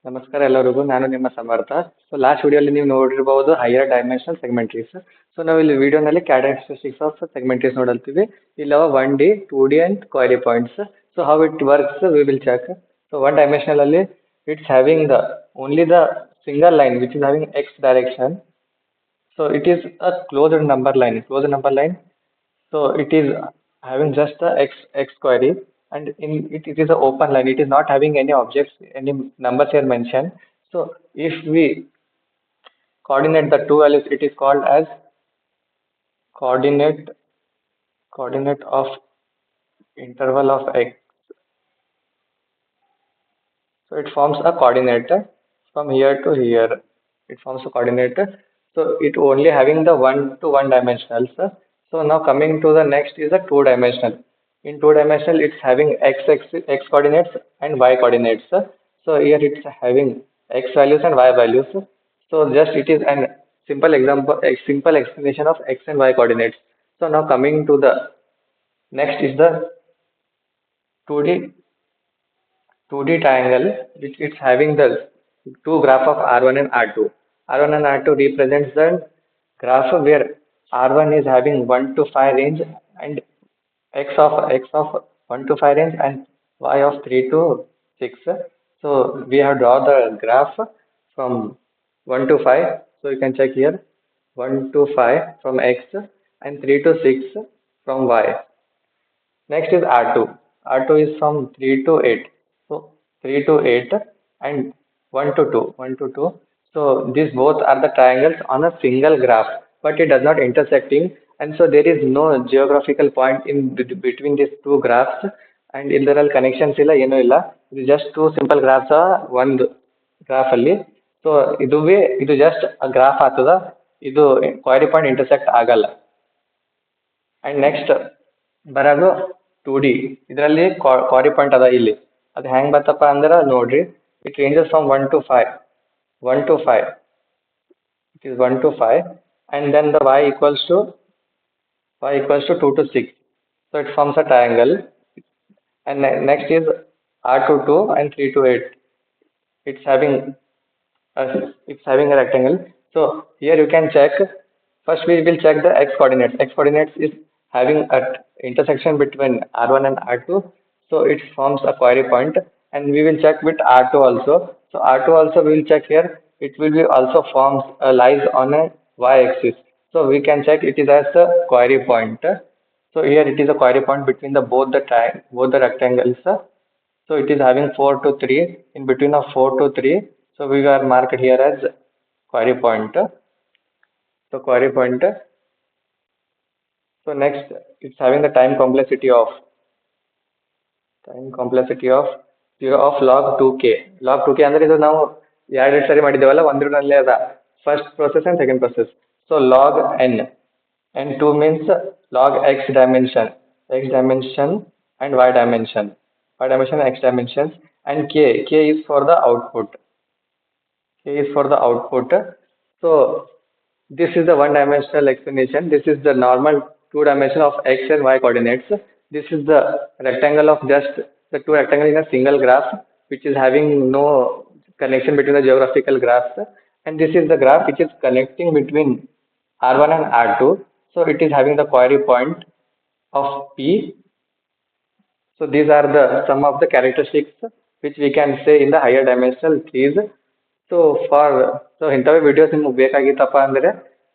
ನಮಸ್ಕಾರ ಎಲ್ಲರಿಗೂ, ನಾನು ನಿಮ್ಮ ಸಮರ್ಥ. ಸೊ ಲಾಸ್ಟ್ ವಿಡಿಯೋಲಿ ನೀವು ನೋಡಿರಬಹುದು ಹೈಯರ್ ಡೈಮೆನ್ಷನಲ್ ಸೆಗ್ಮೆಂಟ್ರೀಸ್. ಸೊ ನಾವು ಇಲ್ಲಿ ವಿಡಿಯೋನಲ್ಲಿ ಕ್ಯಾರೆಕ್ಟರಿಸ್ಟಿಕ್ಸ್ ಆಫ್ ಸೆಗ್ಮೆಂಟ್ರೀಸ್ ನೋಡಲ್ತೀವಿ. ಇಲ್ಲವ 1D, 2D and query points. So how it works we will check. So one dimensional ಅಲ್ಲಿ it's having the only the single line which is having X direction. So it is a closed number line. Closed number line. So it is having just the x query, and in it is an open line. It is not having any objects, any numbers here mentioned. So if we coordinate the two values, it is called as coordinate coordinate of interval of x. So it forms a coordinate from here to here. It forms a coordinate. So it only having the one to one dimensionals. So now coming to the next is a two dimensional. In two dimensional, it's having x coordinates and y coordinates. So here it's having x values and y values. So just it is an simple example, a simple explanation of x and y coordinates. So now coming to the next is the 2D 2D triangle, which it's having the two graph of R1 and R2. R1 and R2 represents the graph where R1 is having 1 to 5 range and x of 1 to 5 range and y of 3 to 6. So we have draw the graph from 1 to 5. So you can check here 1 to 5 from x and 3 to 6 from y. Next is R2. R2 is from 3 to 8. So 3 to 8 and 1 to 2. 1 to 2. So these both are the triangles on a single graph, but it does not intersecting, and so there is no geographical point in between these two graphs, and literal connections illa ಏನು ಇಲ್ಲ. ಇದು just two simple graphs ಒಂದು graph ಅಲ್ಲಿ. So ಇದು just a graph ಆಗ್ತದ. ಇದು query point intersect ಆಗಲ್ಲ. And next ಬರೋದು 2D. ಇದರಲ್ಲಿ ಕ್ವಾರಿ ಪಾಯಿಂಟ್ ಅದ ಇಲ್ಲಿ. ಅದು ಹೆಂಗ್ ಬರ್ತಪ್ಪ ಅಂದ್ರೆ ನೋಡ್ರಿ, it ranges from 1 to 5. 1 to 5. It is 1 to 5, and then the y equals to 2 to 6. So it forms a triangle. And next is R to 2 and 3 to 8. It's having a rectangle. So here you can check. First we will check the x coordinates. X coordinates is having a intersection between R1 and R2. So it forms a query point, and we will check with R2 also. So R2 also we will check here. It will be also forms lies on a y-axis. So we can check it is as a query point. So here it is a query point between the both the rectangles. So it is having 4 to 3 in between of 4 to 3. So we are marked here as query point. So query point. So next, it's having the time complexity of 0 of log 2k. Log 2k ಅಂದ್ರೆ ಇದು ನಾವು ಎರಡು ಸರಿ ಮಾಡಿದ್ದೇವಲ್ಲ, ಒಂದರಲ್ಲೇ ಅದ first process and second process. So log n and 2 means log x dimension and y dimension and x dimensions, and k is for the output. So this is the one dimensional explanation. This is the normal two dimension of x and y coordinates. This is the rectangle of just the two rectangles in a single graph, which is having no connection between the geographical graphs. And this is the graph which is connecting between R1 and R2. So it is having the query point of P. So these are the some of the characteristics which we can say in the higher dimensional trees. So ಇಂಥವೇ videos ನಿಮ್ಗೆ ಬೇಕಾಗಿತ್ತಪ್ಪ ಅಂದರೆ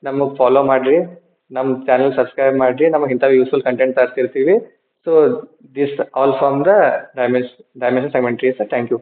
ನಮಗೆ follow ಮಾಡಿರಿ, ನಮ್ಮ channel subscribe ಮಾಡಿರಿ. ನಮಗೆ ಇಂಥವು ಯೂಸ್ಫುಲ್ ಕಂಟೆಂಟ್ ತರ್ತಿರ್ತೀವಿ. So this all from the dimension segment trees. Thank you.